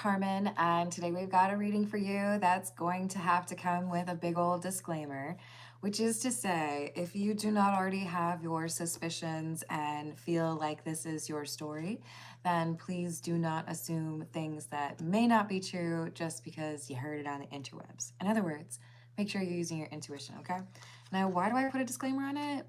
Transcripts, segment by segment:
Carmen, and today we've got a reading for you that's going to have to come with a big old disclaimer, which is to say, if you do not already have your suspicions and feel like this is your story, then please do not assume things that may not be true just because you heard it on the interwebs. In other words, make sure you're using your intuition, okay? Now, why do I put a disclaimer on it?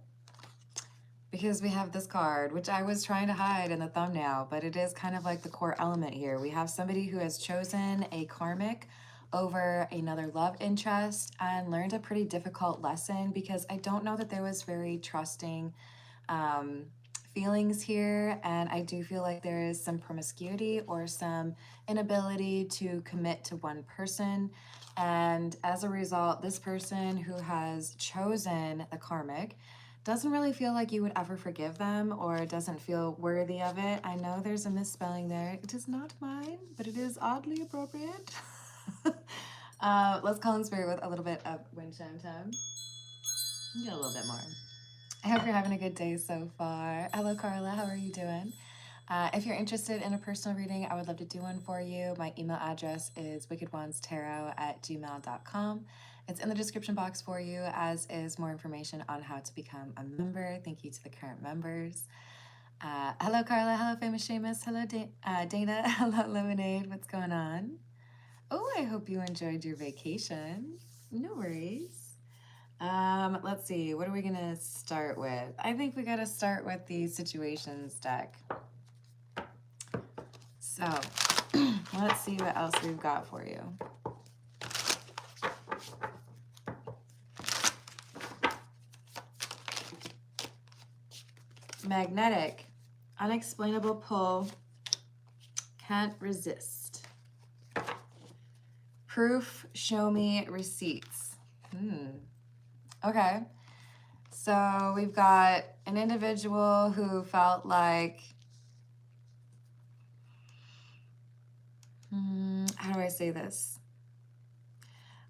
Because we have this card, which I was trying to hide in the thumbnail, but it is kind of like the core element here. We have somebody who has chosen a karmic over another love interest and learned a pretty difficult lesson, because I don't know that there was very trusting feelings here, and I do feel like there is some promiscuity or some inability to commit to one person. And as a result, this person who has chosen the karmic doesn't really feel like you would ever forgive them, or doesn't feel worthy of it. I know there's a misspelling there. It is not mine, but it is oddly appropriate. Let's call in spirit with a little bit of wind chime time. Get a little bit more. I hope you're having a good day so far. Hello, Carla. How are you doing? If you're interested in a personal reading, I would love to do one for you. My email address is wickedwandstarot@gmail.com. It's in the description box for you, as is more information on how to become a member. Thank you to the current members. Hello, Carla. Hello, Famous Seamus. Hello, Dana. Hello, Lemonade. What's going on? Oh, I hope you enjoyed your vacation. No worries. Let's see. What are we going to start with? I think we got to start with the situations deck. So let's see what else we've got for you. Magnetic, unexplainable pull, can't resist. Proof, show me receipts. Okay, so we've got an individual who felt like, how do I say this?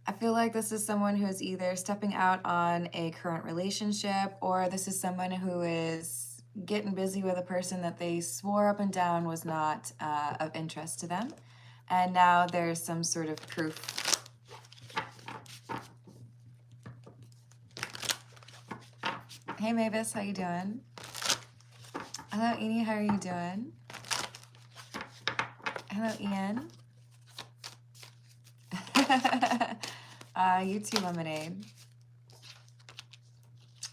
I feel like this is someone who is either stepping out on a current relationship, or this is someone who is getting busy with a person that they swore up and down was not of interest to them. And now there's some sort of proof. Hey Mavis, how you doing? Hello Eni, how are you doing? Hello Ian. You too, Lemonade.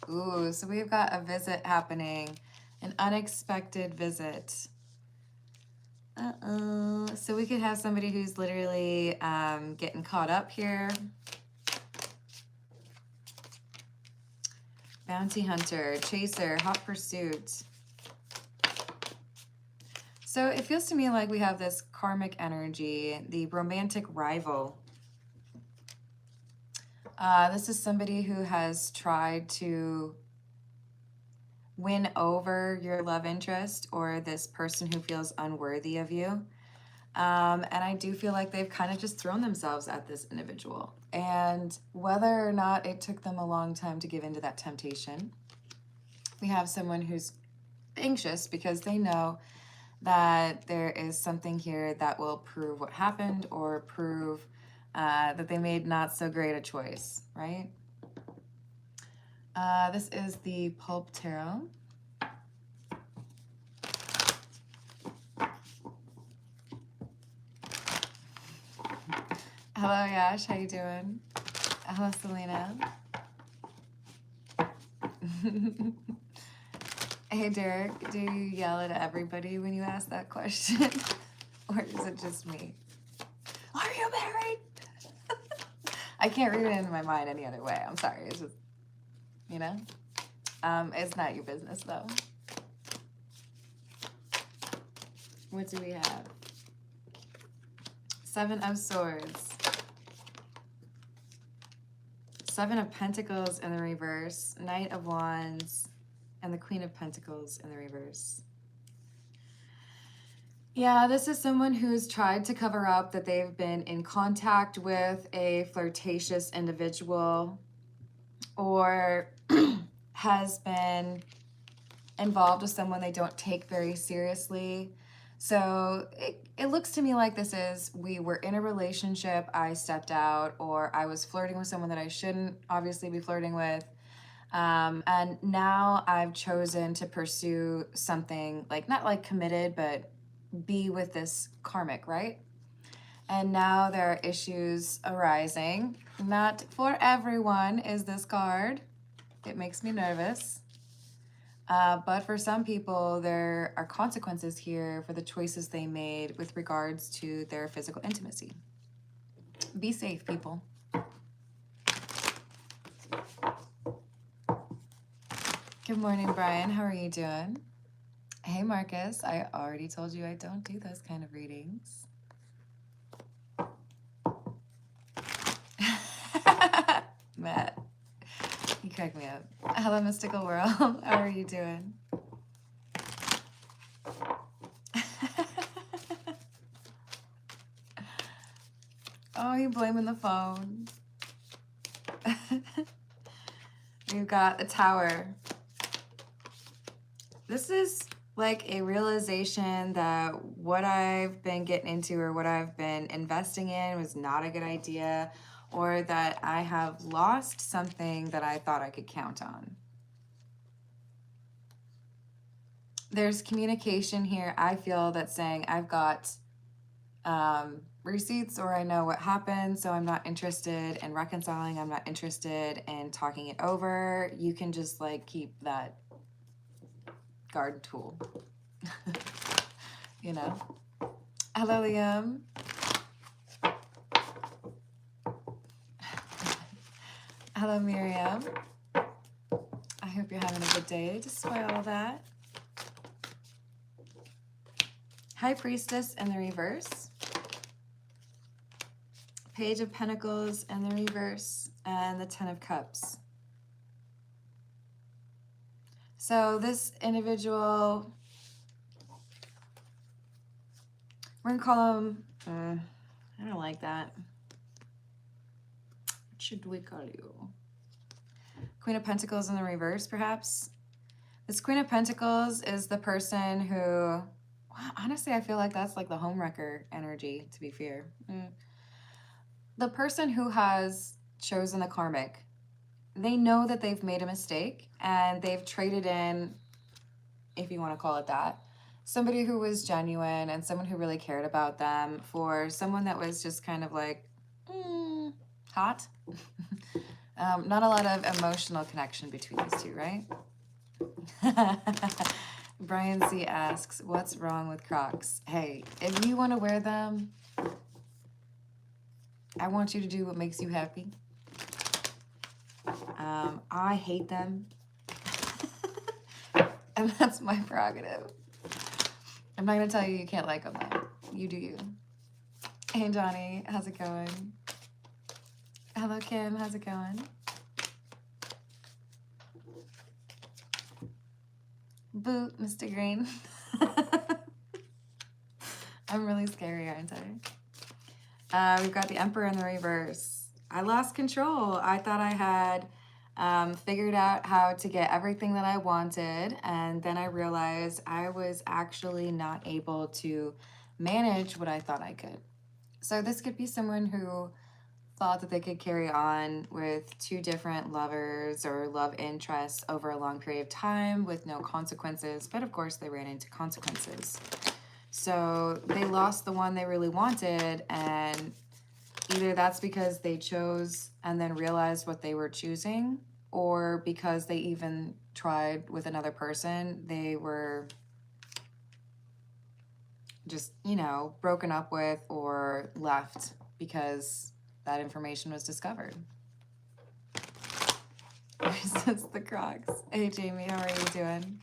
Ooh, so we've got a visit happening. An unexpected visit. So we could have somebody who's literally getting caught up here. Bounty hunter, chaser, hot pursuit. So it feels to me like we have this karmic energy, the romantic rival. This is somebody who has tried to win over your love interest, or this person who feels unworthy of you. And I do feel like they've kind of just thrown themselves at this individual. And whether or not it took them a long time to give into that temptation, we have someone who's anxious because they know that there is something here that will prove what happened, or prove that they made not so great a choice, right? This is the Pulp Tarot. Hello, Yash. How you doing? Hello, Selena. Hey, Derek. Do you yell at everybody when you ask that question? Or is it just me? Are you married? I can't read it in my mind any other way. I'm sorry. It's just, you know? It's not your business, though. What do we have? Seven of Swords. Seven of Pentacles in the reverse. Knight of Wands. And the Queen of Pentacles in the reverse. Yeah, this is someone who's tried to cover up that they've been in contact with a flirtatious individual, or has been involved with someone they don't take very seriously. So it looks to me like this is, we were in a relationship, I stepped out, or I was flirting with someone that I shouldn't obviously be flirting with. And now I've chosen to pursue something like, not like committed, but be with this karmic, right? And now there are issues arising. Not for everyone is this card. It makes me nervous. But for some people, there are consequences here for the choices they made with regards to their physical intimacy. Be safe, people. Good morning, Brian. How are you doing? Hey, Marcus. I already told you I don't do those kind of readings. Matt, you crack me up. Hello, Mystical World. How are you doing? Oh, you blaming the phone. We've got the Tower. This is like a realization that what I've been getting into or what I've been investing in was not a good idea, or that I have lost something that I thought I could count on. There's communication here, I feel, that's saying I've got receipts, or I know what happened, so I'm not interested in reconciling. I'm not interested in talking it over. You can just like keep that guard tool. You know? Hello, Liam. Hello, Miriam. I hope you're having a good day despite all that. High Priestess in the reverse. Page of Pentacles in the reverse, and the Ten of Cups. So this individual, we're gonna call him, I don't like that. What should we call you? Queen of Pentacles in the reverse, perhaps? This Queen of Pentacles is the person who, well, honestly, I feel like that's like the homewrecker energy, to be fair. The person who has chosen the karmic, they know that they've made a mistake and they've traded in, if you want to call it that, somebody who was genuine and someone who really cared about them for someone that was just kind of like, hot. Not a lot of emotional connection between these two, right? Brian C. asks, what's wrong with Crocs? Hey, if you want to wear them, I want you to do what makes you happy. I hate them. And that's my prerogative. I'm not going to tell you you can't like them, though. You do you. Hey, Johnny. How's it going? Hello, Kim. How's it going? Boot, Mr. Green. I'm really scary, aren't I? We've got the Emperor in the reverse. I lost control. I thought I had figured out how to get everything that I wanted, and then I realized I was actually not able to manage what I thought I could. So this could be someone who thought that they could carry on with two different lovers or love interests over a long period of time with no consequences, but of course they ran into consequences. So they lost the one they really wanted, and either that's because they chose and then realized what they were choosing, or because they even tried with another person, they were just, you know, broken up with or left because that information was discovered. Resist the Crocs. Hey, Jamie, how are you doing?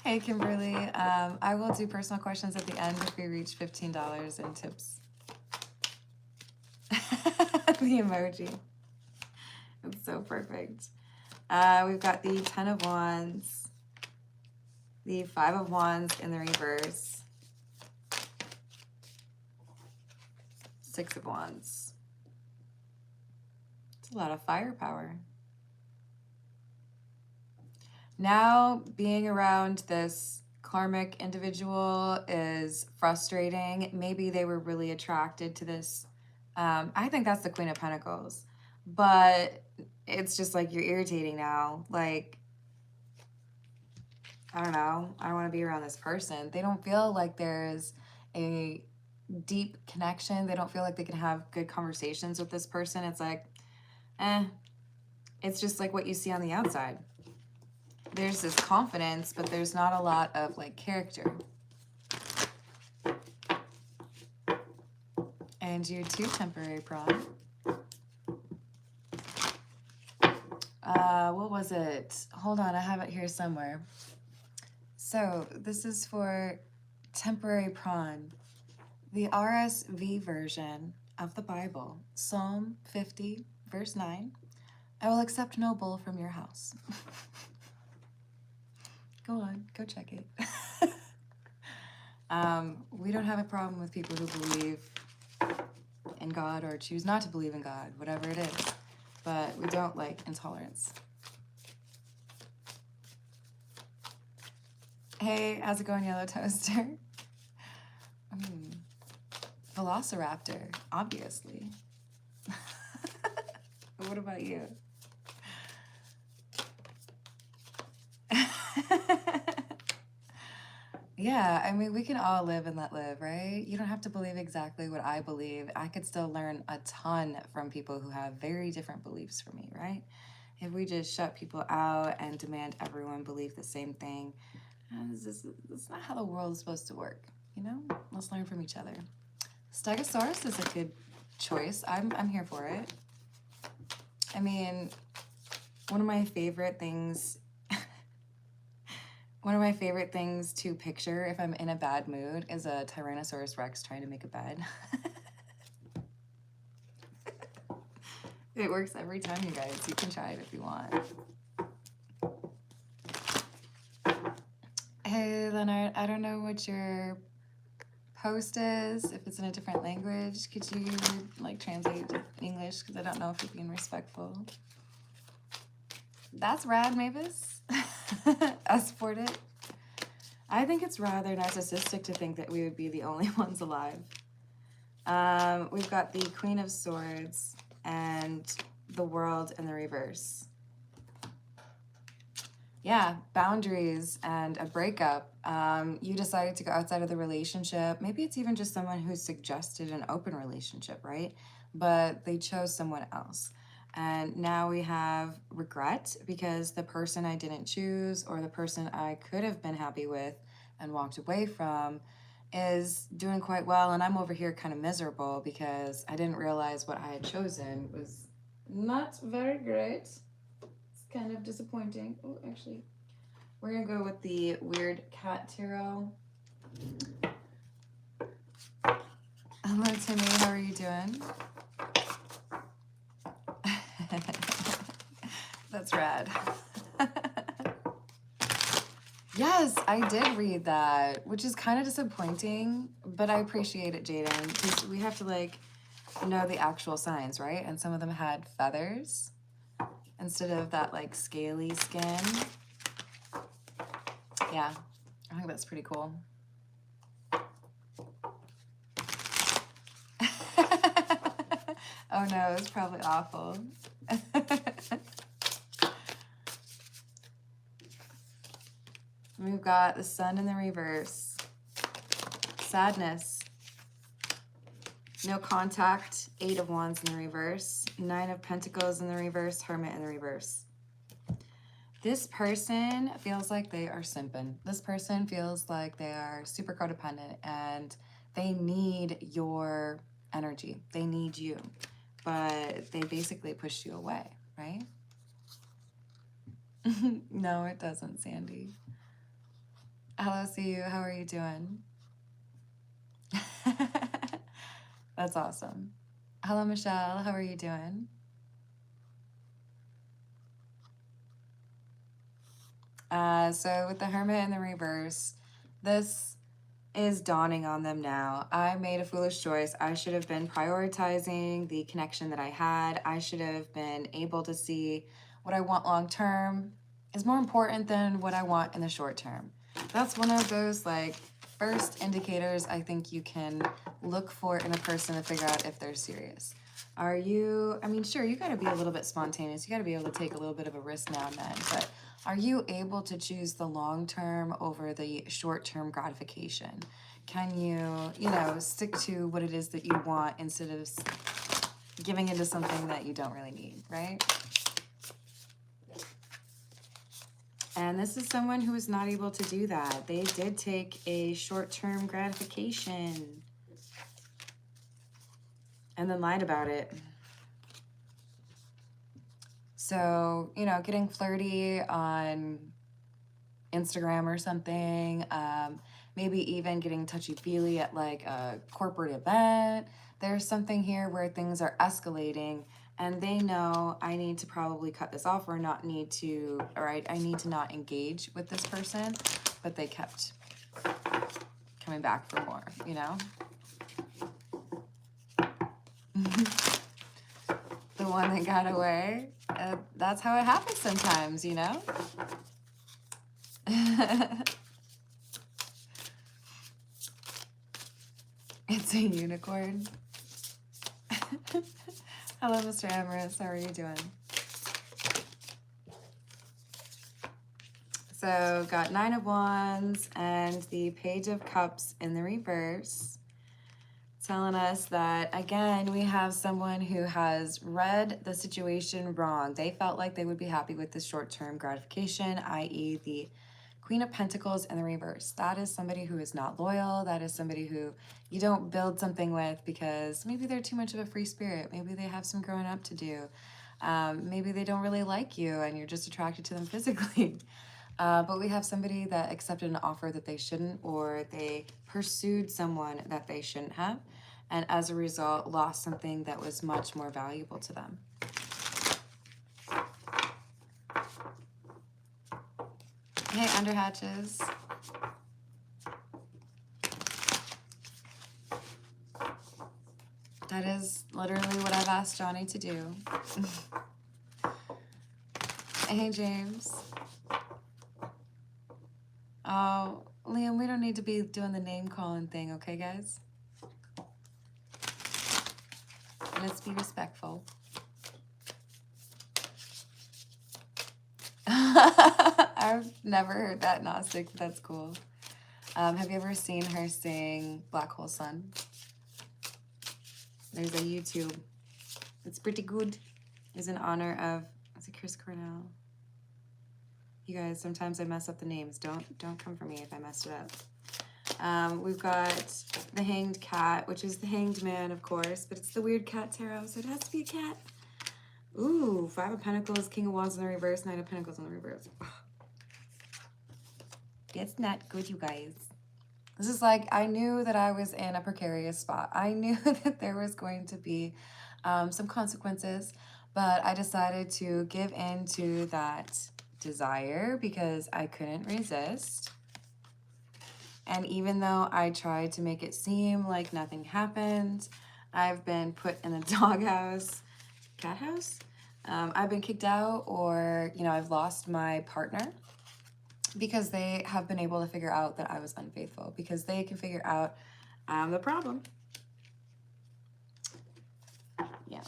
Hey, Kimberly. I will do personal questions at the end if we reach $15 in tips. The emoji. It's so perfect. We've got the 10 of Wands, the 5 of Wands in the reverse, 6 of Wands. It's a lot of firepower. Now, being around this karmic individual is frustrating. Maybe they were really attracted to this. I think that's the Queen of Pentacles. But it's just like, you're irritating now. Like, I don't know. I don't want to be around this person. They don't feel like there's a deep connection. They don't feel like they can have good conversations with this person. It's like, it's just like what you see on the outside. There's this confidence, but there's not a lot of like character. And you too, temporary prawn. What was it? Hold on, I have it here somewhere. So this is for temporary prawn, the RSV version of the Bible, Psalm 50, verse 9. I will accept no bull from your house. Go on, go check it. We don't have a problem with people who believe in God or choose not to believe in God, whatever it is. But we don't like intolerance. Hey, how's it going, Yellow Toaster? Velociraptor, obviously. What about you? Yeah, I mean, we can all live and let live, right? You don't have to believe exactly what I believe. I could still learn a ton from people who have very different beliefs from me, right? If we just shut people out and demand everyone believe the same thing, that's not how the world is supposed to work, you know? Let's learn from each other. Stegosaurus is a good choice. I'm here for it. I mean, one of my favorite things to picture if I'm in a bad mood is a Tyrannosaurus Rex trying to make a bed. It works every time, you guys. You can try it if you want. Hey, Leonard, I don't know what your post is. If it's in a different language, could you like translate to English? Because I don't know if you're being respectful. That's rad, Mavis. I support it. I think it's rather narcissistic to think that we would be the only ones alive. We've got the Queen of Swords and the World in the reverse. Yeah, boundaries and a breakup. You decided to go outside of the relationship. Maybe it's even just someone who suggested an open relationship, right? But they chose someone else. And now we have regret because the person I didn't choose or the person I could have been happy with and walked away from is doing quite well. And I'm over here kind of miserable because I didn't realize what I had chosen was not very great. It's kind of disappointing. Oh, actually, we're going to go with the Weird Cat Tarot. Hello, Timmy. How are you doing? That's rad. Yes, I did read that, which is kind of disappointing, but I appreciate it, Jaden, because we have to like know the actual signs, right? And some of them had feathers instead of that like scaly skin. Yeah, I think that's pretty cool. Oh no, it was probably awful. We've got the Sun in the reverse. Sadness. No contact. 8 of Wands in the reverse. 9 of Pentacles in the reverse. Hermit in the reverse. This person feels like they are simping. This person feels like they are super codependent and they need your energy. They need you. But they basically pushed you away, right? No, it doesn't, Sandy. Hello, see you. How are you doing? That's awesome. Hello, Michelle. How are you doing? So with the Hermit in the reverse, this is dawning on them now. I made a foolish choice. I should have been prioritizing the connection that I had. I should have been able to see what I want long term is more important than what I want in the short term. That's one of those like first indicators I think you can look for in a person to figure out if they're serious. Are you, I mean, sure, you got to be a little bit spontaneous. You got to be able to take a little bit of a risk now and then, but are you able to choose the long term over the short term gratification? Can you, you know, stick to what it is that you want instead of giving into something that you don't really need, right? And this is someone who is not able to do that. They did take a short-term gratification and then lied about it. So, you know, getting flirty on Instagram or something, maybe even getting touchy-feely at like a corporate event. There's something here where things are escalating and they know I need to probably cut this off or not need to, all right, I need to not engage with this person, but they kept coming back for more, you know? The one that got away, that's how it happens sometimes, you know? It's a unicorn. Hello, Mr. Amaris. How are you doing? So, got 9 of Wands and the Page of Cups in the reverse. Telling us that, again, we have someone who has read the situation wrong. They felt like they would be happy with the short-term gratification, i.e. the Queen of Pentacles in the reverse. That is somebody who is not loyal. That is somebody who you don't build something with because maybe they're too much of a free spirit. Maybe they have some growing up to do. Maybe they don't really like you and you're just attracted to them physically. But we have somebody that accepted an offer that they shouldn't, or they pursued someone that they shouldn't have, and as a result lost something that was much more valuable to them. Hey, underhatches. That is literally what I've asked Johnny to do. Hey, James. Oh, Liam, we don't need to be doing the name calling thing, okay, guys? Let's be respectful. I've never heard that Gnostic, but that's cool. Have you ever seen her sing Black Hole Sun? There's a YouTube. It's pretty good. It's in honor of, is it Chris Cornell? You guys, sometimes I mess up the names. Don't come for me if I messed it up. We've got the Hanged Cat, which is the Hanged Man, of course, but it's the Weird Cat Tarot, so it has to be a cat. Ooh, 5 of Pentacles, King of Wands in the reverse, 9 of Pentacles in the reverse. It's not good, you guys. This is like, I knew that I was in a precarious spot. I knew that there was going to be some consequences, but I decided to give in to that desire because I couldn't resist. And even though I tried to make it seem like nothing happened, I've been put in a doghouse, cat house. I've been kicked out, or, you know, I've lost my partner because they have been able to figure out that I was unfaithful, because they can figure out I'm the problem. Yeah.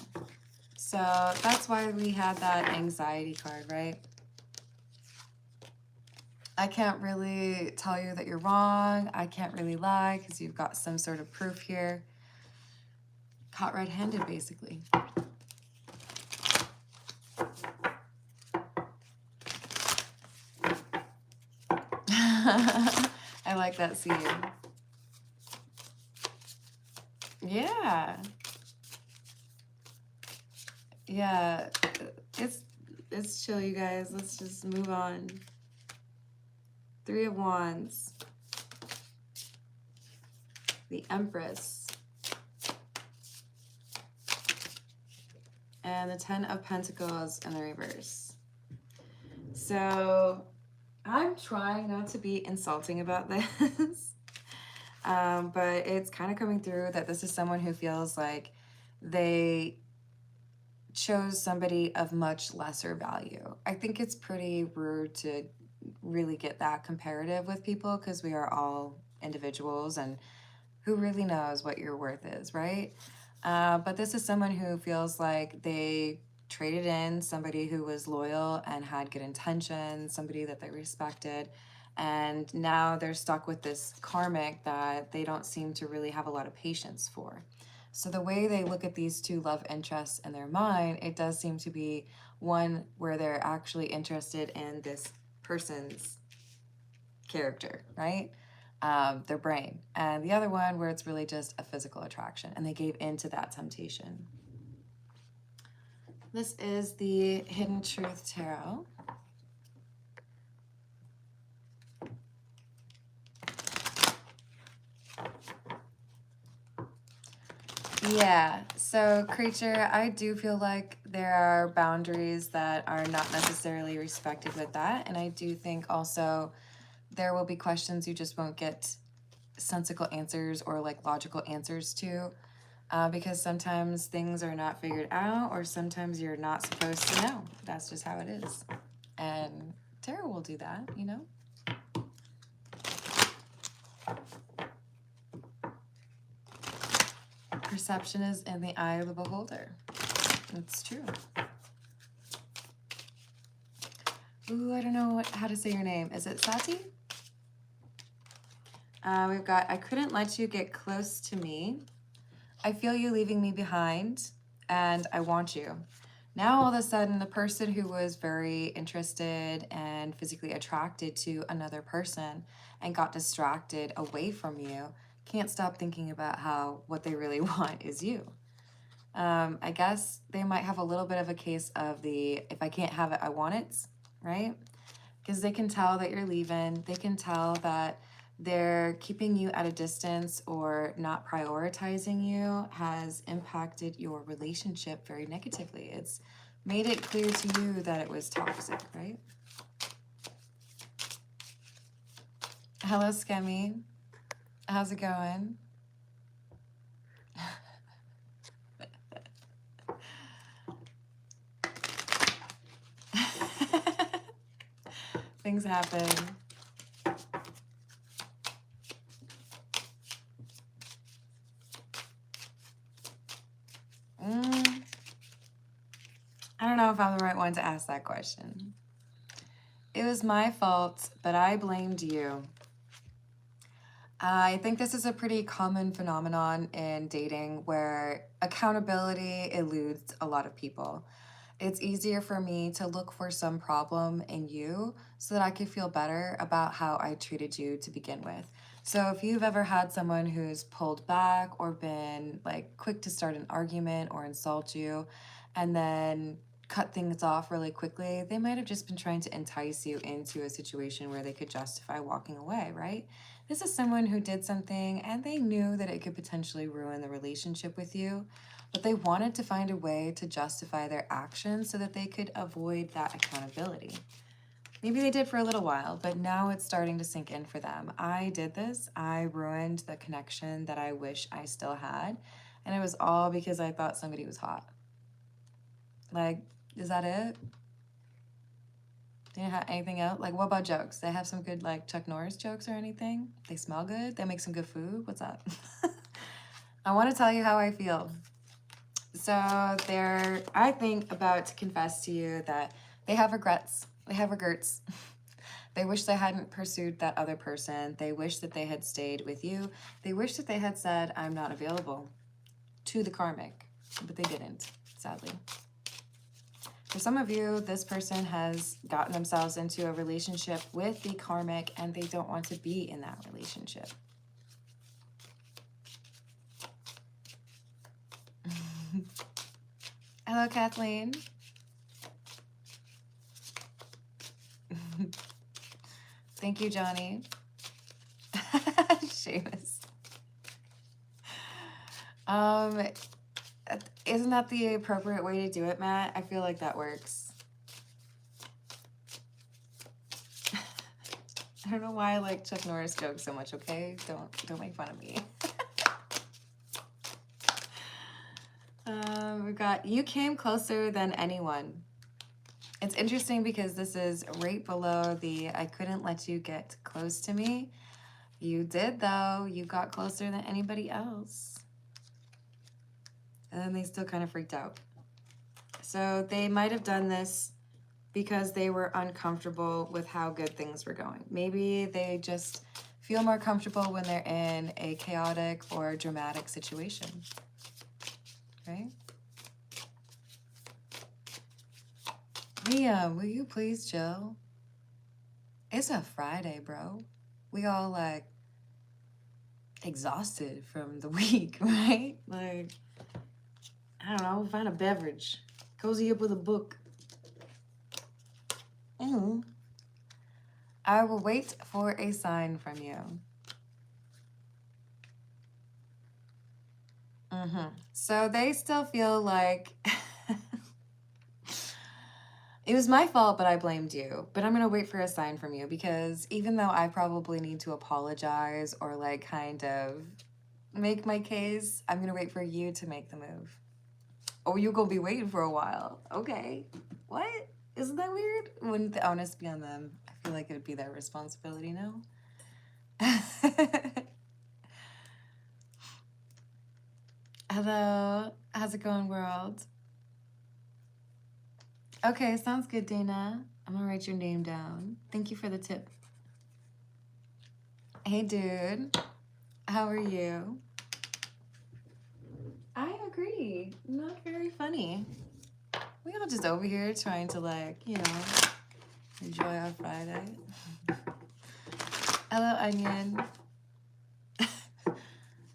So that's why we had that anxiety card, right? I can't really tell you that you're wrong. I can't really lie because you've got some sort of proof here. Caught red-handed, basically. I like that scene. Yeah. Yeah. It's chill, you guys. Let's just move on. 3 of Wands. The Empress. And the 10 of Pentacles in the reverse. So I'm trying not to be insulting about this, but it's kind of coming through that this is someone who feels like they chose somebody of much lesser value. I think it's pretty rude to really get that comparative with people because we are all individuals, and who really knows what your worth is, right? But this is someone who feels like they traded in somebody who was loyal and had good intentions, somebody that they respected, and now they're stuck with this karmic that they don't seem to really have a lot of patience for. So the way they look at these two love interests in their mind, it does seem to be one where they're actually interested in this person's character, right? Their brain. And the other one where it's really just a physical attraction, and they gave into that temptation. This is the Hidden Truth Tarot. Yeah, so creature, I do feel like there are boundaries that are not necessarily respected with that. And I do think also there will be questions you just won't get sensical answers or like logical answers to, because sometimes things are not figured out, or sometimes you're not supposed to know. That's just how it is. And tarot will do that, you know? Perception is in the eye of the beholder. It's true. Ooh, I don't know how to say your name. Is it Sati? We've got, I couldn't let you get close to me. I feel you leaving me behind, and I want you. Now, all of a sudden, the person who was very interested and physically attracted to another person and got distracted away from you can't stop thinking about how what they really want is you. I guess they might have a little bit of a case of the, if I can't have it, I want it, right? Because they can tell that you're leaving. They can tell that they're keeping you at a distance or not prioritizing you has impacted your relationship very negatively. It's made it clear to you that it was toxic, right? Hello, Skemmy. How's it going? Things happen. I don't know if I'm the right one to ask that question. It was my fault, but I blamed you. I think this is a pretty common phenomenon in dating where accountability eludes a lot of people. It's easier for me to look for some problem in you so that I could feel better about how I treated you to begin with. So if you've ever had someone who's pulled back or been like quick to start an argument or insult you and then cut things off really quickly, they might have just been trying to entice you into a situation where they could justify walking away, right? This is someone who did something and they knew that it could potentially ruin the relationship with you, but they wanted to find a way to justify their actions so that they could avoid that accountability. Maybe they did for a little while, but now it's starting to sink in for them. I did this. I ruined the connection that I wish I still had, and it was all because I thought somebody was hot. Like, is that it? Do you have anything else? Like, what about jokes? They have some good, like, Chuck Norris jokes or anything? They smell good? They make some good food? What's up? I want to tell you how I feel. So I think, about to confess to you that they have regrets. They have regrets. They wish they hadn't pursued that other person. They wish that they had stayed with you. They wish that they had said, I'm not available to the karmic, but they didn't, sadly. For some of you, this person has gotten themselves into a relationship with the karmic and they don't want to be in that relationship. Hello, Kathleen. Thank you, Johnny. Seamus. Isn't that the appropriate way to do it, Matt? I feel like that works. I don't know why I like Chuck Norris jokes so much, okay? Don't make fun of me. We've got, you came closer than anyone. It's interesting because this is right below the I couldn't let you get close to me. You did, though. You got closer than anybody else. And then they still kind of freaked out. So they might have done this because they were uncomfortable with how good things were going. Maybe they just feel more comfortable when they're in a chaotic or dramatic situation, right? Liam, will you please chill? It's a Friday, bro. We all like exhausted from the week, right? Like, I don't know, find a beverage. Cozy up with a book. I will wait for a sign from you. So they still feel like it was my fault, but I blamed you. But I'm going to wait for a sign from you because even though I probably need to apologize or like kind of make my case, I'm going to wait for you to make the move. Oh, you going to be waiting for a while. Okay. What? Isn't that weird? Wouldn't the onus be on them? I feel like it would be their responsibility now. Hello. How's it going, world? Okay, sounds good, Dana. I'm gonna write your name down. Thank you for the tip. Hey, dude. How are you? I agree. Not very funny. We all just over here trying to, like, you know, enjoy our Friday. Hello, Onion.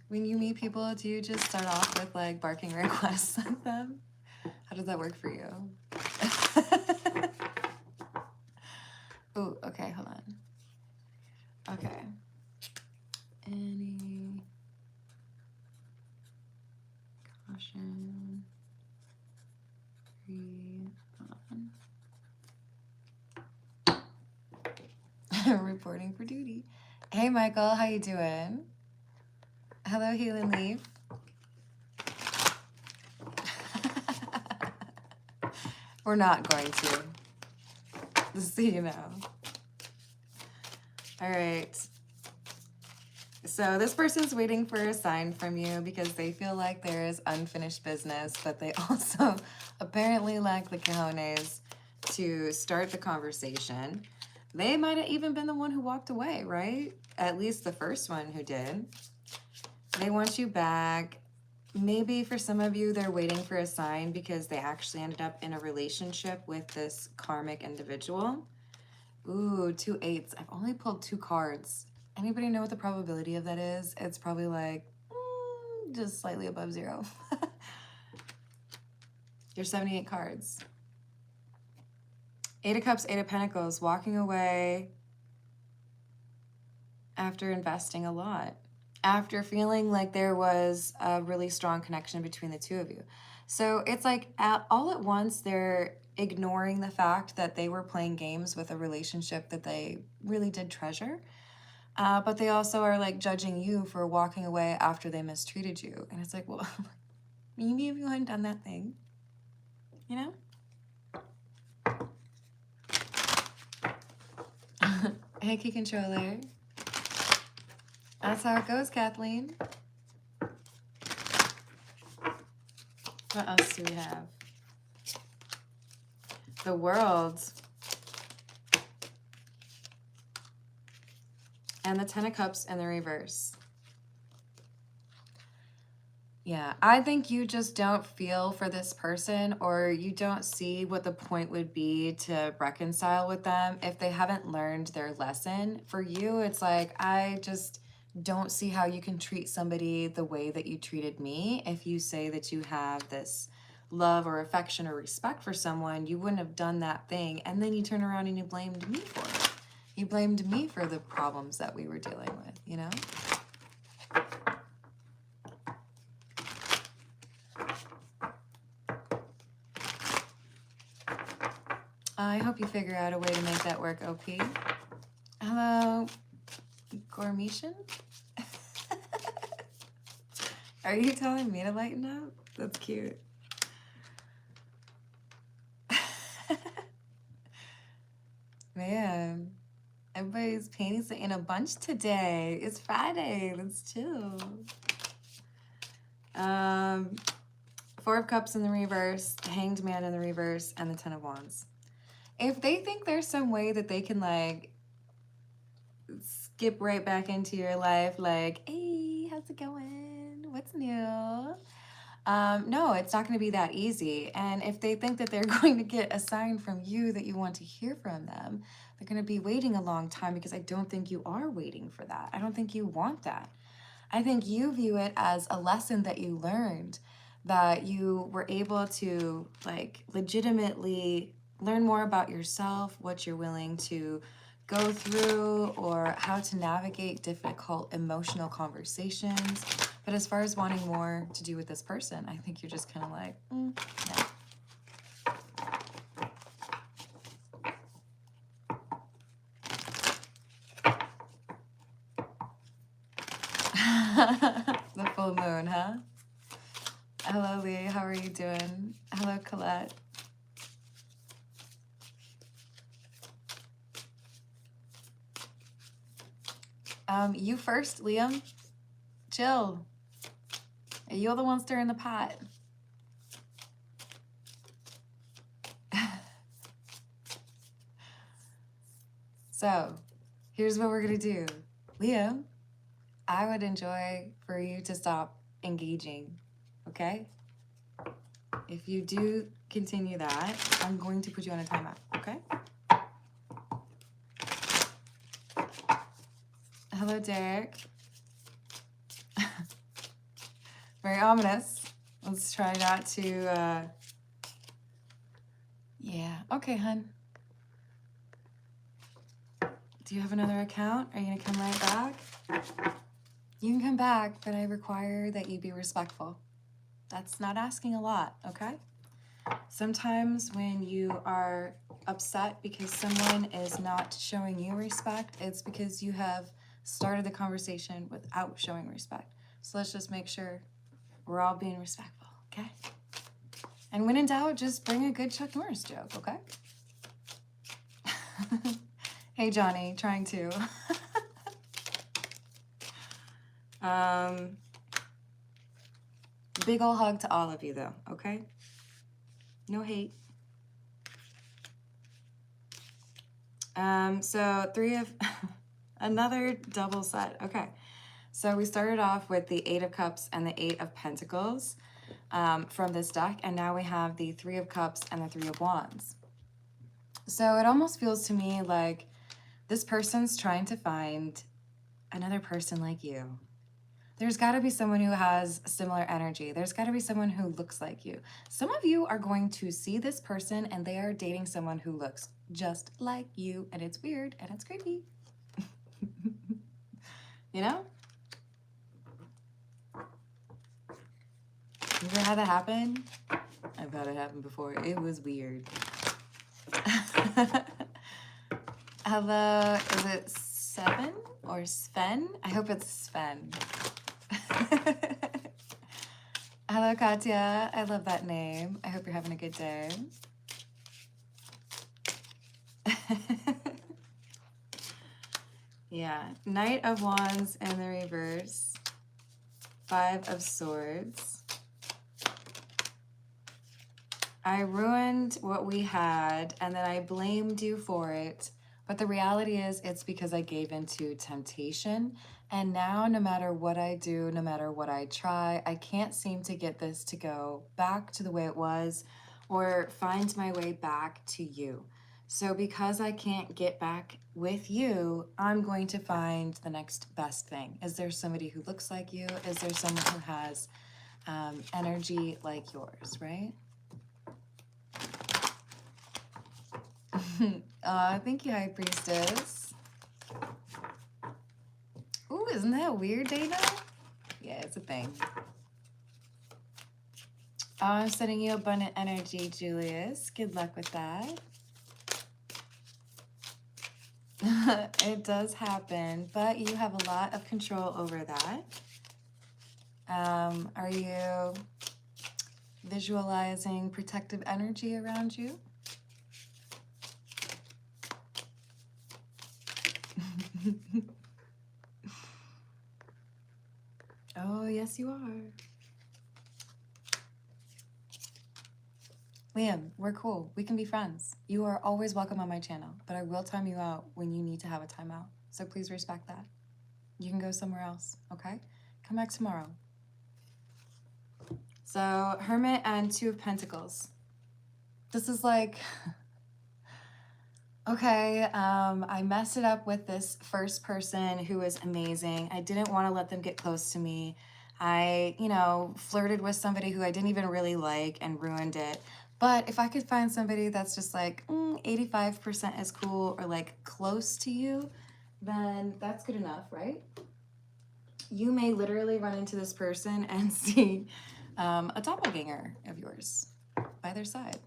When you meet people, do you just start off with, like, barking requests at them? How does that work for you? Oh, okay, hold on. Okay. Any caution? Breathe on. Reporting for duty. Hey, Michael, how you doing? Hello, Healing Leaf. We're not going to. Just so you know. All right. So this person's waiting for a sign from you because they feel like there is unfinished business, but they also apparently lack the cojones to start the conversation. They might have even been the one who walked away, right? At least the first one who did. They want you back. Maybe for some of you, they're waiting for a sign because they actually ended up in a relationship with this karmic individual. Ooh, 2 8s. I've only pulled 2 cards. Anybody know what the probability of that is? It's probably like just slightly above 0. There's 78 cards. 8 of Cups, 8 of Pentacles, walking away after investing a lot. After feeling like there was a really strong connection between the two of you. So it's like all at once they're ignoring the fact that they were playing games with a relationship that they really did treasure. But they also are like judging you for walking away after they mistreated you. And it's like, well, maybe if you hadn't done that thing, you know? Hey, Key Controller. That's how it goes, Kathleen. What else do we have? The World. And the 10 of Cups in the reverse. Yeah, I think you just don't feel for this person, or you don't see what the point would be to reconcile with them if they haven't learned their lesson. For you, it's like, I just don't see how you can treat somebody the way that you treated me. If you say that you have this love or affection or respect for someone, you wouldn't have done that thing. And then you turn around and you blamed me for it. You blamed me for the problems that we were dealing with, you know? I hope you figure out a way to make that work, OP. Hello, Gormetian? Are you telling me to lighten up? That's cute. Man, everybody's panties are in a bunch today. It's Friday. Let's chill. Four of Cups in the reverse, the Hanged Man in the reverse, and the Ten of Wands. If they think there's some way that they can like skip right back into your life, like, hey, how's it going? What's new? No, it's not going to be that easy. And if they think that they're going to get a sign from you that you want to hear from them, they're going to be waiting a long time, because I don't think you are waiting for that. I don't think you want that. I think you view it as a lesson that you learned, that you were able to like legitimately learn more about yourself, what you're willing to go through, or how to navigate difficult emotional conversations. But as far as wanting more to do with this person, I think you're just kind of like, no. The full moon, huh? Hello, Lee. How are you doing? Hello, Colette. You first, Liam. Chill. You're the one stirring the pot. So, here's what we're gonna do. Liam, I would enjoy for you to stop engaging, okay? If you do continue that, I'm going to put you on a timeout, okay? Hello, Derek. Very ominous. Let's try not to, yeah. Okay, hun. Do you have another account? Are you gonna come right back? You can come back, but I require that you be respectful. That's not asking a lot, okay? Sometimes when you are upset because someone is not showing you respect, it's because you have started the conversation without showing respect. So let's just make sure we're all being respectful, okay? And when in doubt, just bring a good Chuck Norris joke, okay? Hey, Johnny, trying to. Big ol' hug to all of you, though, okay? No hate. So three of, another double set, okay. So we started off with the Eight of Cups and the Eight of Pentacles from this deck, and now we have the Three of Cups and the Three of Wands. So it almost feels to me like this person's trying to find another person like you. There's got to be someone who has similar energy. There's got to be someone who looks like you. Some of you are going to see this person and they are dating someone who looks just like you, and it's weird and it's creepy. You know? You ever had that happen? I've had it happen before. It was weird. Hello, is it Seven or Sven? I hope it's Sven. Hello, Katya. I love that name. I hope you're having a good day. Yeah, Knight of Wands in the reverse. Five of Swords. I ruined what we had, and then I blamed you for it. But the reality is, it's because I gave into temptation. And now, no matter what I do, no matter what I try, I can't seem to get this to go back to the way it was or find my way back to you. So because I can't get back with you, I'm going to find the next best thing. Is there somebody who looks like you? Is there someone who has energy like yours, right? Thank you, High Priestess. Ooh, isn't that weird, Dana? Yeah, it's a thing. I'm sending you abundant energy, Julius. Good luck with that. It does happen, but you have a lot of control over that. Are you visualizing protective energy around you? Oh, yes, you are. Liam, we're cool. We can be friends. You are always welcome on my channel, but I will time you out when you need to have a timeout. So please respect that. You can go somewhere else, okay? Come back tomorrow. So, Hermit and Two of Pentacles. This is like, okay, I messed it up with this first person who was amazing. I didn't want to let them get close to me. I, flirted with somebody who I didn't even really like and ruined it. But if I could find somebody that's just like 85% as cool or like close to you, then that's good enough, right? You may literally run into this person and see a doppelganger of yours by their side.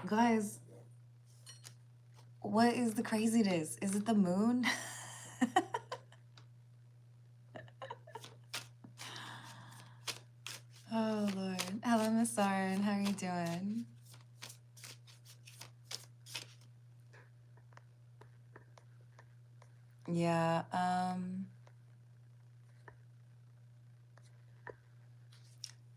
Guys, what is the craziness? Is it the moon? Oh, Lord. Hello, Miss Sarin. How are you doing? Yeah,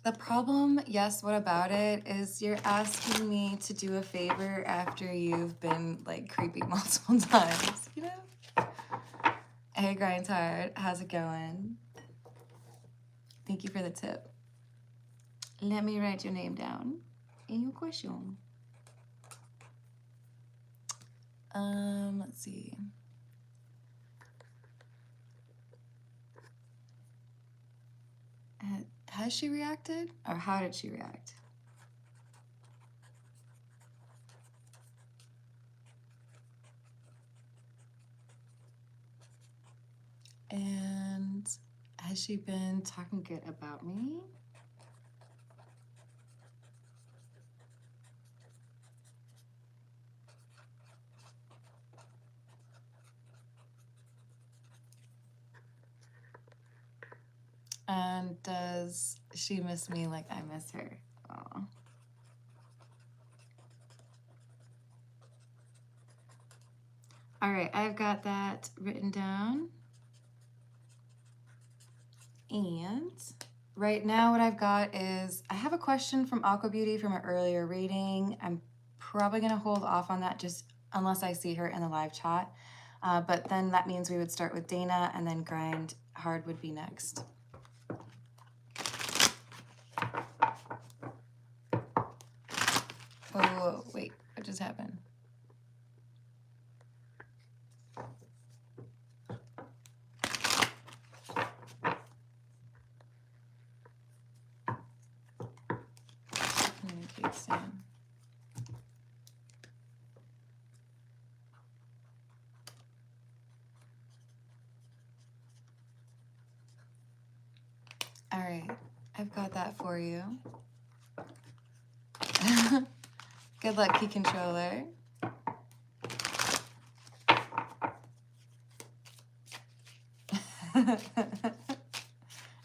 the problem, yes, what about it, is you're asking me to do a favor after you've been, like, creepy multiple times, you know? Hey, Grind Hard, how's it going? Thank you for the tip. Let me write your name down in your question. Let's see. Has she reacted? Or how did she react? And has she been talking good about me? And does she miss me like I miss her? Oh. All right, I've got that written down. And right now what I've got is, I have a question from Aqua Beauty from an earlier reading. I'm probably going to hold off on that just unless I see her in the live chat. But then that means we would start with Dana and then Grind Hard would be next. Oh, wait, what just happened? Communicate soon. All right, I've got that for you. Good luck, Key Controller.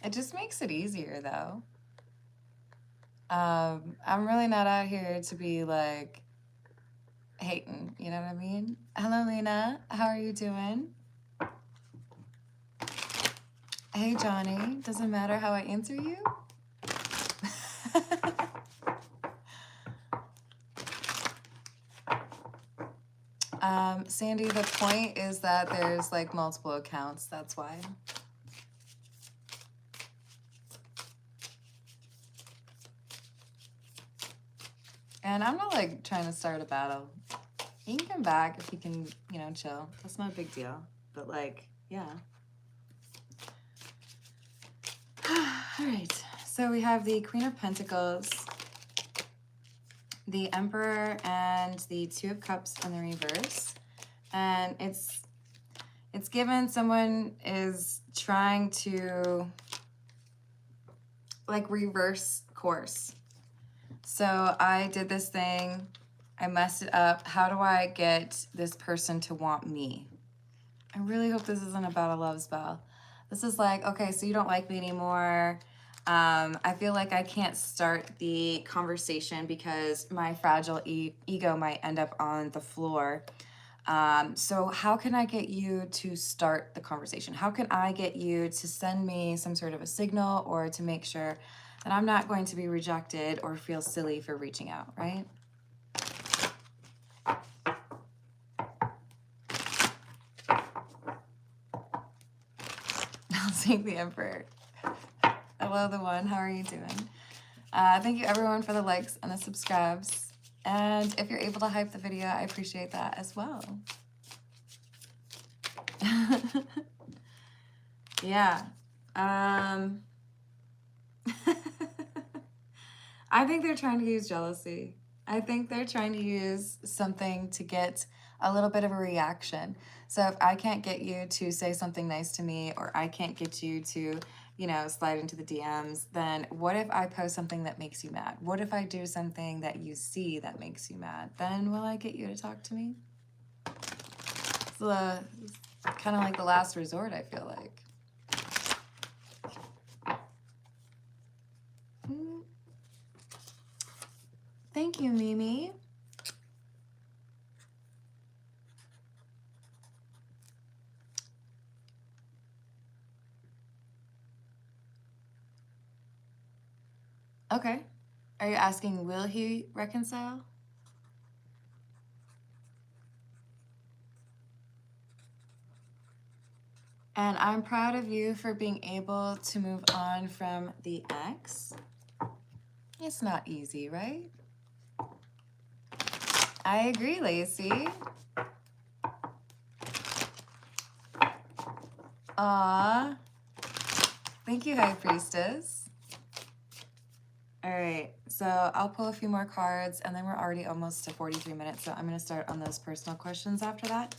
It just makes it easier, though. I'm really not out here to be, like, hating, you know what I mean? Hello, Lena. How are you doing? Hey, Johnny. Doesn't matter how I answer you? Sandy, the point is that there's, like, multiple accounts. That's why. And I'm not, like, trying to start a battle. You can come back if you can, chill. That's not a big deal. But, like, yeah. All right. So we have the Queen of Pentacles, the Emperor, and the Two of Cups in the reverse. And it's given someone is trying to like reverse course. So I did this thing, I messed it up. How do I get this person to want me? I really hope this isn't about a love spell. This is like, okay, so you don't like me anymore. I feel like I can't start the conversation because my fragile ego might end up on the floor. So how can I get you to start the conversation? How can I get you to send me some sort of a signal or to make sure that I'm not going to be rejected or feel silly for reaching out, right? I'll take the Emperor. Hello, the one. How are you doing? Thank you, everyone, for the likes and the subscribes. And if you're able to hype the video, I appreciate that as well. Yeah. I think they're trying to use jealousy. I think they're trying to use something to get a little bit of a reaction. So if I can't get you to say something nice to me, or I can't get you to, you know, slide into the DMs, then what if I post something that makes you mad? What if I do something that you see that makes you mad? Then will I get you to talk to me? It's kind of like the last resort, I feel like. Thank you, Mimi. Okay. Are you asking, will he reconcile? And I'm proud of you for being able to move on from the ex. It's not easy, right? I agree, Lacey. Aw. Thank you, High Priestess. All right, so I'll pull a few more cards, and then we're already almost to 43 minutes, so I'm going to start on those personal questions after that.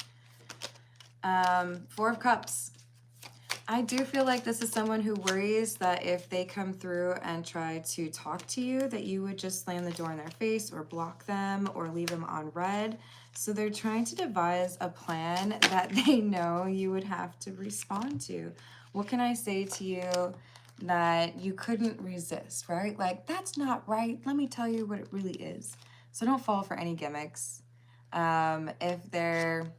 Four of Cups. I do feel like this is someone who worries that if they come through and try to talk to you, that you would just slam the door in their face or block them or leave them on red. So they're trying to devise a plan that they know you would have to respond to. What can I say to you that you couldn't resist, right? Like, that's not right. Let me tell you what it really is. So don't fall for any gimmicks. If they're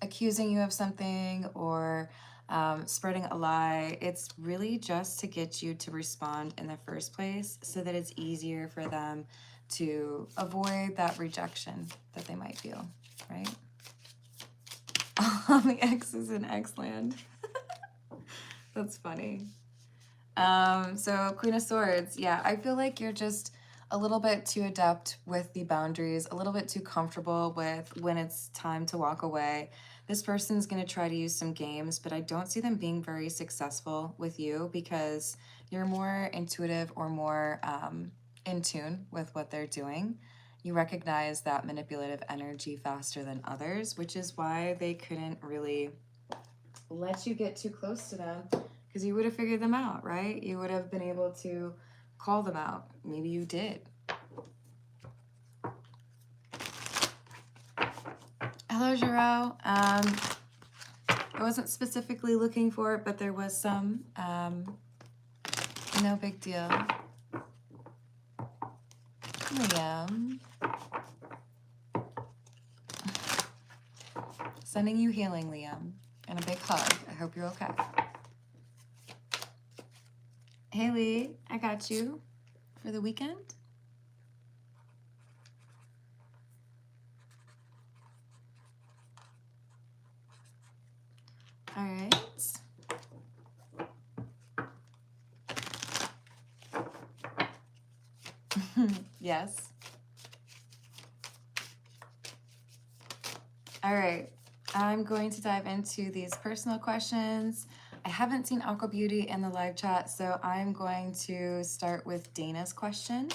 accusing you of something or spreading a lie, it's really just to get you to respond in the first place so that it's easier for them to avoid that rejection that they might feel, right? All the X's in X-land. That's funny. So Queen of Swords, yeah, I feel like you're just a little bit too adept with the boundaries, a little bit too comfortable with when it's time to walk away. This person's going to try to use some games, but I don't see them being very successful with you because you're more intuitive or more in tune with what they're doing. You recognize that manipulative energy faster than others, which is why they couldn't really let you get too close to them, because you would have figured them out, right? You would have been able to call them out. Maybe you did. Hello, Giro. I wasn't specifically looking for it, but there was some. No big deal. Liam. Sending you healing, Liam. And a big hug. I hope you're okay. Haley, I got you for the weekend. All right. Yes. All right. I'm going to dive into these personal questions. I haven't seen Aqua Beauty in the live chat, so I'm going to start with Dana's question.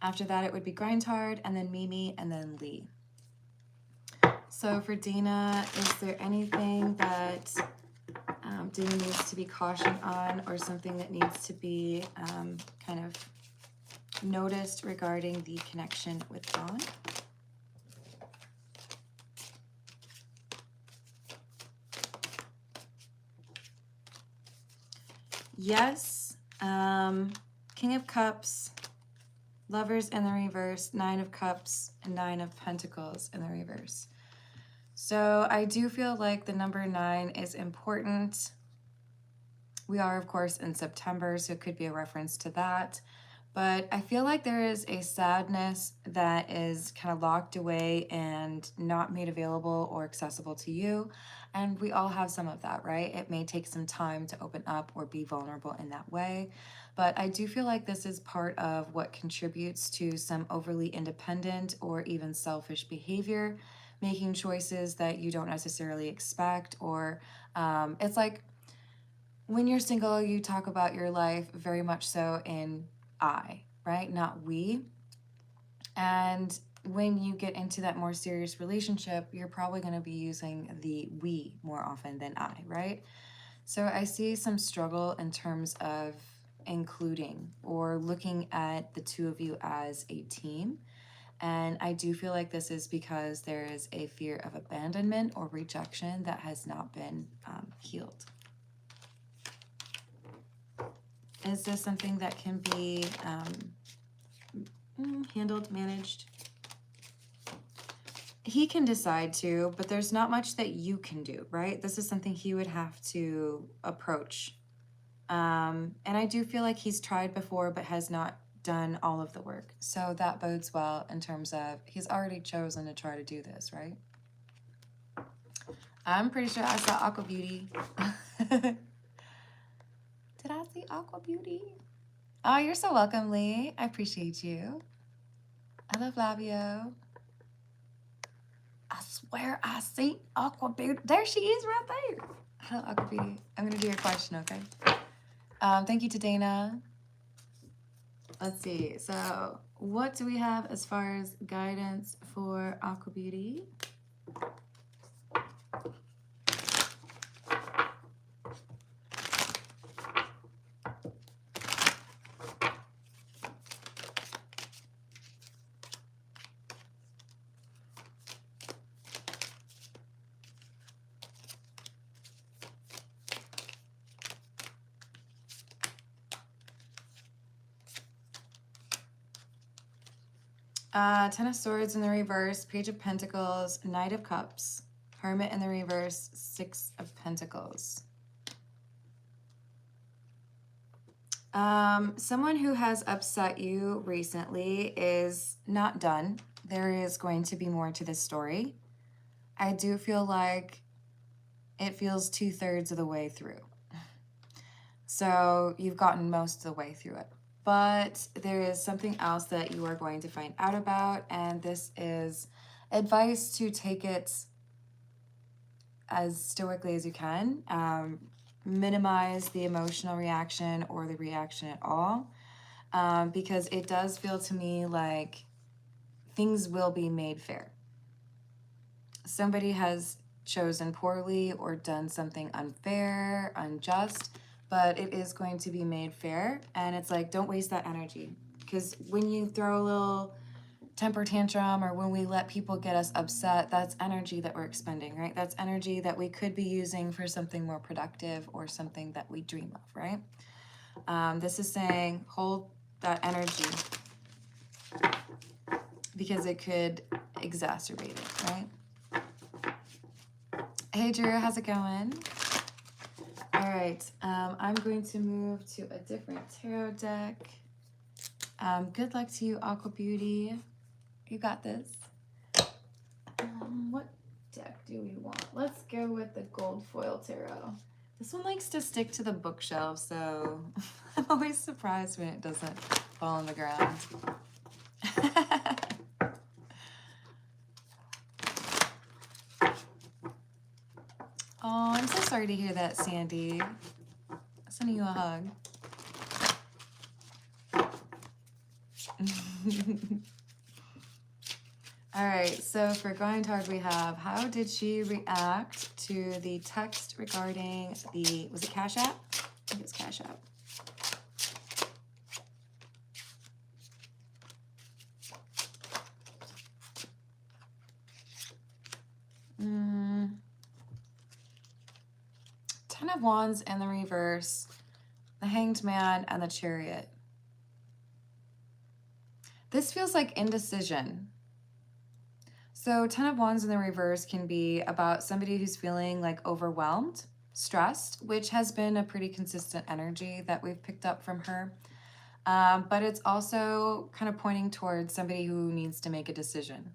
After that, it would be Grindhard, and then Mimi, and then Lee. So for Dana, is there anything that Dana needs to be cautioned on, or something that needs to be kind of noticed regarding the connection with God? Yes. King of Cups, Lovers in the reverse, Nine of Cups, and Nine of Pentacles in the reverse. So I do feel like the number 9 is important. We are, of course, in September, so it could be a reference to that. But I feel like there is a sadness that is kind of locked away and not made available or accessible to you. And we all have some of that, right? It may take some time to open up or be vulnerable in that way. But I do feel like this is part of what contributes to some overly independent or even selfish behavior, making choices that you don't necessarily expect. Or it's like when you're single, you talk about your life very much so in I, right? Not we. And when you get into that more serious relationship, you're probably going to be using the we more often than I, right? So I see some struggle in terms of including or looking at the two of you as a team. And I do feel like this is because there is a fear of abandonment or rejection that has not been healed. Is this something that can be handled, managed? He can decide to, but there's not much that you can do, right? This is something he would have to approach. And I do feel like he's tried before, but has not done all of the work. So that bodes well in terms of he's already chosen to try to do this, right? I'm pretty sure I saw Aqua Beauty. Did I see Aqua Beauty? Oh, you're so welcome, Lee. I appreciate you. I love Labio. I swear I see Aqua Beauty. There she is right there. Hello, Aqua Beauty. I'm going to do your question, okay? Thank you to Dana. Let's see. So what do we have as far as guidance for Aqua Beauty? Ten of Swords in the reverse, Page of Pentacles, Knight of Cups, Hermit in the reverse, Six of Pentacles. Someone who has upset you recently is not done. There is going to be more to this story. I do feel like it feels 2/3 of the way through. So you've gotten most of the way through it. But there is something else that you are going to find out about, and this is advice to take it as stoically as you can. Minimize the emotional reaction or the reaction at all, because it does feel to me like things will be made fair. Somebody has chosen poorly or done something unfair, unjust, but it is going to be made fair. And it's like, don't waste that energy, because when you throw a little temper tantrum or when we let people get us upset, that's energy that we're expending, right? That's energy that we could be using for something more productive or something that we dream of, right? This is saying hold that energy because it could exacerbate it, right? Hey Drew, how's it going? All right, I'm going to move to a different tarot deck. Good luck to you, Aqua Beauty. You got this. What deck do we want? Let's go with the gold foil tarot. This one likes to stick to the bookshelf, so I'm always surprised when it doesn't fall on the ground. Oh, I'm so sorry to hear that, Sandy. I'm sending you a hug. All right, so for Grindhard, we have, how did she react to the text regarding the, was it Cash App? I think it's Cash App. Ten of Wands in the reverse, the Hanged Man, and the Chariot. This feels like indecision. So 10 of Wands in the reverse can be about somebody who's feeling like overwhelmed, stressed, which has been a pretty consistent energy that we've picked up from her. But it's also kind of pointing towards somebody who needs to make a decision.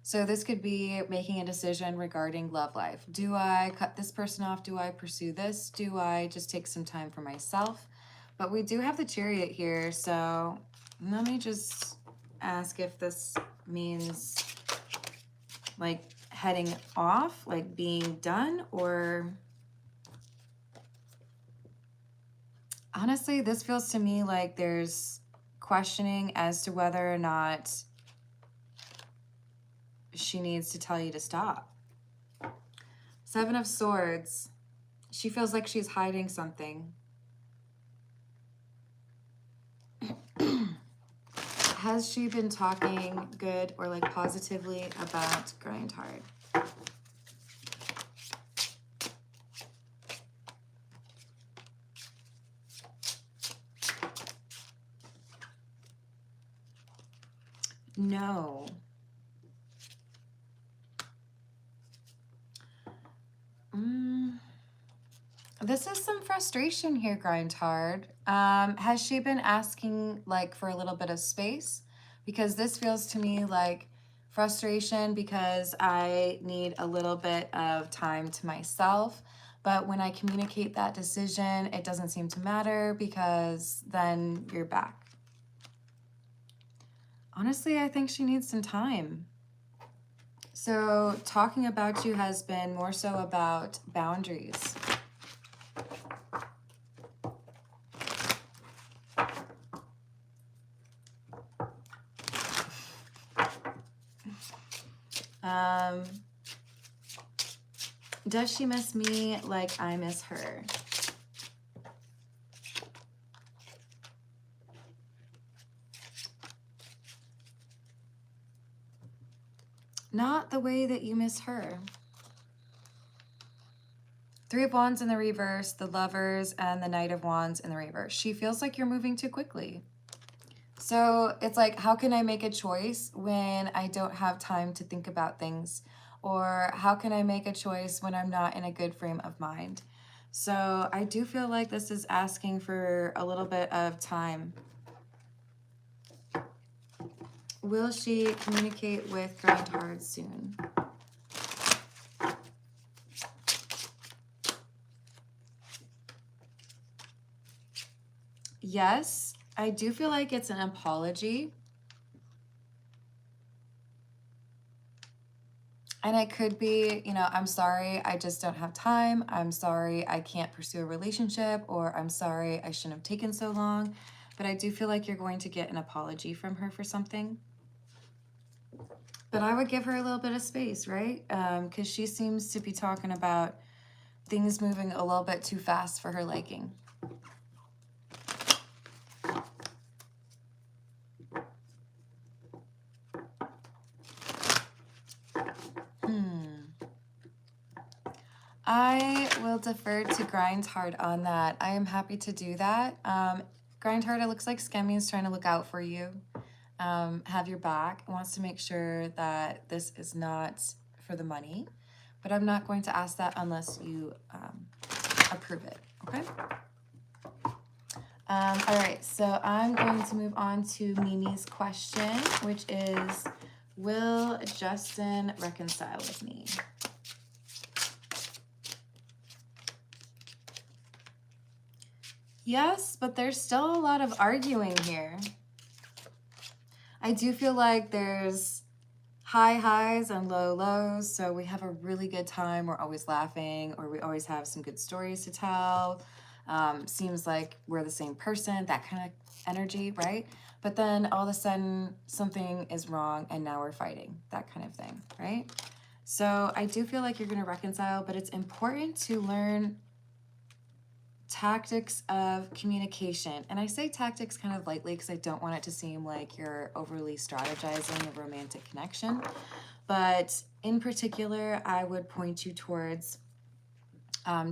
So this could be making a decision regarding love life. Do I cut this person off? Do I pursue this? Do I just take some time for myself? But we do have the Chariot here, so let me just ask if this means like heading off, like being done, or honestly, this feels to me like there's questioning as to whether or not she needs to tell you to stop. Seven of Swords. She feels like she's hiding something. Has she been talking good or like positively about Grindhard? No. This is some frustration here, Grindhard. Has she been asking like for a little bit of space? Because this feels to me like frustration because I need a little bit of time to myself. But when I communicate that decision, it doesn't seem to matter because then you're back. Honestly, I think she needs some time. So talking about you has been more so about boundaries. Does she miss me like I miss her? Not the way that you miss her. Three of Wands in the reverse, the Lovers, and the Knight of Wands in the reverse. She feels like you're moving too quickly. So it's like, how can I make a choice when I don't have time to think about things? Or how can I make a choice when I'm not in a good frame of mind? So I do feel like this is asking for a little bit of time. Will she communicate with Grindhard soon? Yes, I do feel like it's an apology. And it could be, you know, I'm sorry, I just don't have time. I'm sorry, I can't pursue a relationship, or I'm sorry, I shouldn't have taken so long. But I do feel like you're going to get an apology from her for something. But I would give her a little bit of space, right? Because she seems to be talking about things moving a little bit too fast for her liking. I will defer to Grindhard on that. I am happy to do that. Grindhard, it looks like Skemming is trying to look out for you, have your back, wants to make sure that this is not for the money. But I'm not going to ask that unless you approve it, okay? All right, so I'm going to move on to Mimi's question, which is, will Justin reconcile with me? Yes, but there's still a lot of arguing here. I do feel like there's high highs and low lows. So we have a really good time. We're always laughing, or we always have some good stories to tell. Seems like we're the same person, that kind of energy, right? But then all of a sudden something is wrong and now we're fighting, that kind of thing, right? So I do feel like you're going to reconcile, but it's important to learn tactics of communication. And I say tactics kind of lightly because I don't want it to seem like you're overly strategizing a romantic connection. But in particular, I would point you towards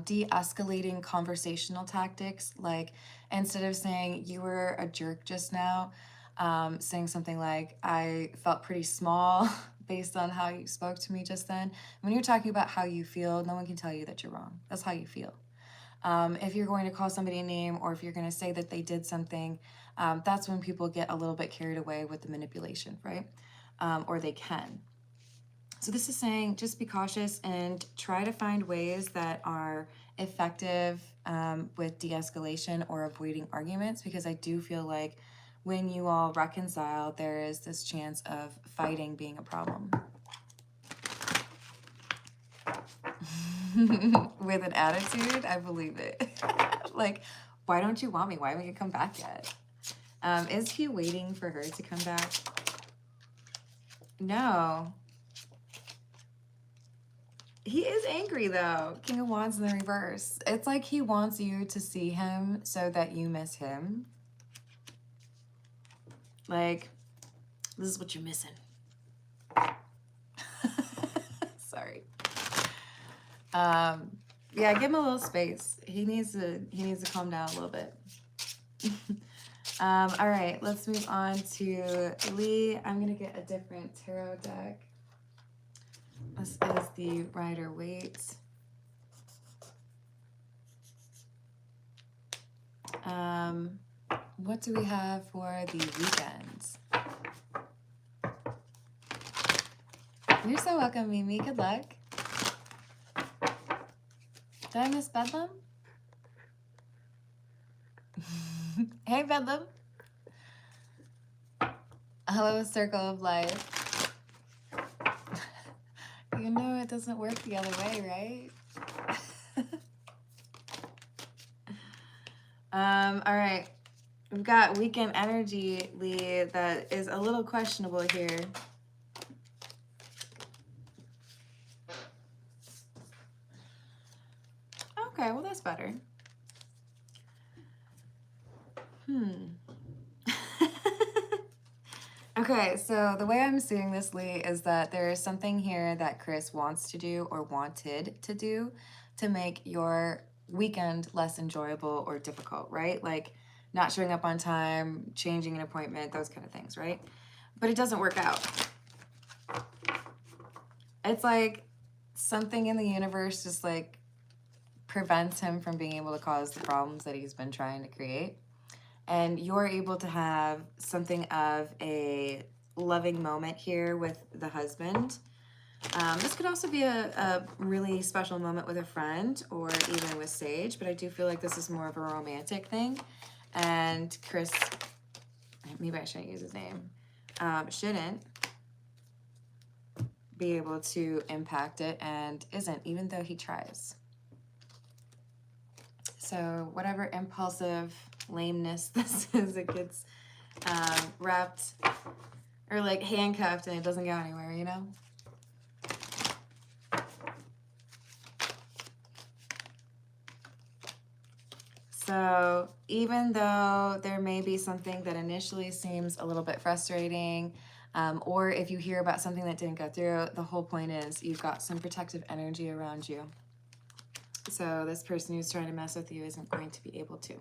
de-escalating conversational tactics. Like, instead of saying you were a jerk just now, saying something like, I felt pretty small based on how you spoke to me just then. When you're talking about how you feel, no one can tell you that you're wrong. That's how you feel. If you're going to call somebody a name, or if you're going to say that they did something, that's when people get a little bit carried away with the manipulation, right? Or they can. So this is saying just be cautious and try to find ways that are effective with de-escalation or avoiding arguments, because I do feel like when you all reconcile, there is this chance of fighting being a problem. With an attitude, I believe it. Like, why don't you want me? Why haven't you come back yet? Is he waiting for her to come back? No. He is angry though. King of Wands in the reverse. It's like he wants you to see him so that you miss him. Like, this is what you're missing. Sorry. Yeah, give him a little space. He needs to calm down a little bit. All right, let's move on to Lee. I'm gonna get a different tarot deck. This is the Rider-Waite. What do we have for the weekend? You're so welcome, Mimi. Good luck. Did I miss Bedlam? Hey, Bedlam. Hello, Circle of Life. You know it doesn't work the other way, right? All right. We've got weekend energy, Lee, that is a little questionable here. Okay, well, that's better. Okay, so the way I'm seeing this, Lee, is that there is something here that Chris wants to do or wanted to do to make your weekend less enjoyable or difficult, right? Like not showing up on time, changing an appointment, those kind of things, right? But it doesn't work out. It's like something in the universe just like prevents him from being able to cause the problems that he's been trying to create. And you're able to have something of a loving moment here with the husband. This could also be a really special moment with a friend or even with Sage, but I do feel like this is more of a romantic thing. And Chris, maybe I shouldn't use his name, shouldn't be able to impact it and isn't, even though he tries. So whatever impulsive lameness this is, it gets wrapped or like handcuffed and it doesn't go anywhere, you know? So even though there may be something that initially seems a little bit frustrating, or if you hear about something that didn't go through, the whole point is you've got some protective energy around you. So this person who's trying to mess with you isn't going to be able to.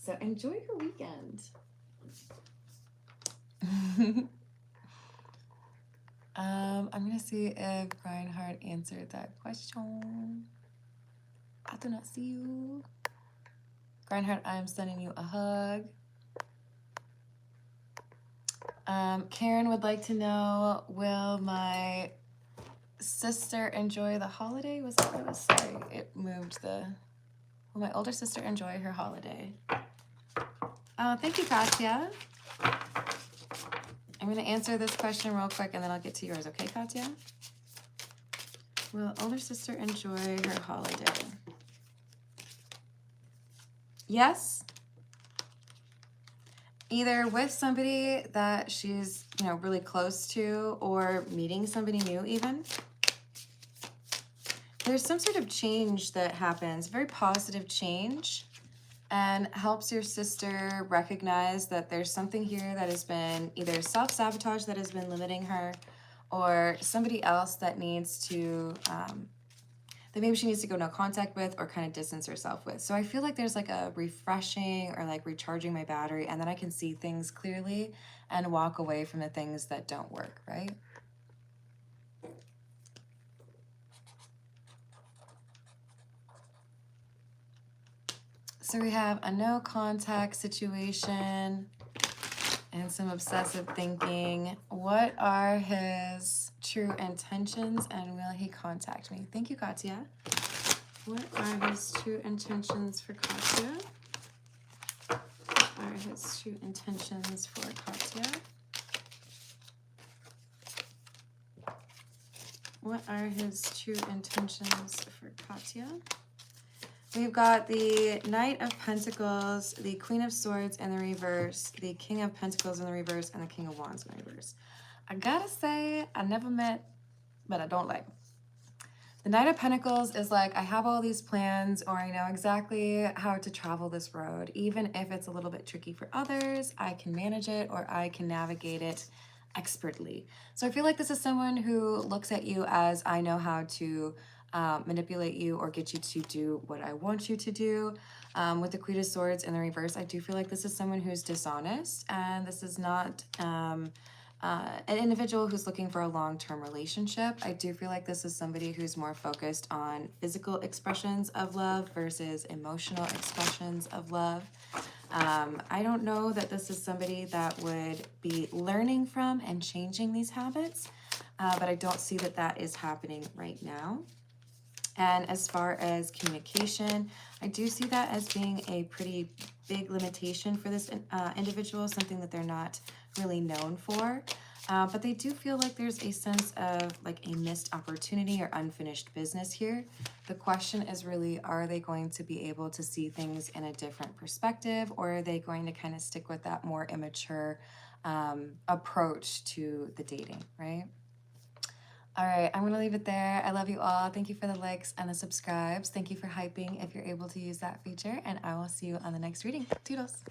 So enjoy your weekend. I'm going to see if Reinhardt answered that question. I do not see you. Reinhardt, I'm sending you a hug. Karen would like to know, will my sister enjoy the holiday? Was that what it was? Sorry, it moved the... Will my older sister enjoy her holiday? Thank you, Katya. I'm going to answer this question real quick and then I'll get to yours. Okay, Katya? Will older sister enjoy her holiday? yes, either with somebody that she's, you know, really close to, or meeting somebody new even. There's some sort of change that happens, very positive change, and helps your sister recognize that there's something here that has been either self-sabotage that has been limiting her, or somebody else that needs to, that maybe she needs to go no contact with or kind of distance herself with. So I feel like there's like a refreshing or like recharging my battery, and then I can see things clearly and walk away from the things that don't work, right? So we have a no contact situation and some obsessive thinking. What are his true intentions, and will he contact me? Thank you, Katya. What are his true intentions for Katya? What are his true intentions for Katya? What are his true intentions for Katya? We've got the Knight of Pentacles, the Queen of Swords in the reverse, the King of Pentacles in the reverse, and the King of Wands in the reverse. I gotta say, I never met, but I don't like them. The Knight of Pentacles is like, I have all these plans, or I know exactly how to travel this road. Even if it's a little bit tricky for others, I can manage it, or I can navigate it expertly. So I feel like this is someone who looks at you as, I know how to manipulate you or get you to do what I want you to do. With the Queen of Swords in the reverse, I do feel like this is someone who's dishonest, and this is not an individual who's looking for a long-term relationship. I do feel like this is somebody who's more focused on physical expressions of love versus emotional expressions of love. I don't know that this is somebody that would be learning from and changing these habits, but I don't see that that is happening right now. And as far as communication, I do see that as being a pretty big limitation for this individual, something that they're not really known for. But they do feel like there's a sense of like a missed opportunity or unfinished business here. The question is really, are they going to be able to see things in a different perspective, or are they going to kind of stick with that more immature approach to the dating, right? All right, I'm going to leave it there. I love you all. Thank you for the likes and the subscribes. Thank you for hyping if you're able to use that feature, and I will see you on the next reading. Toodles.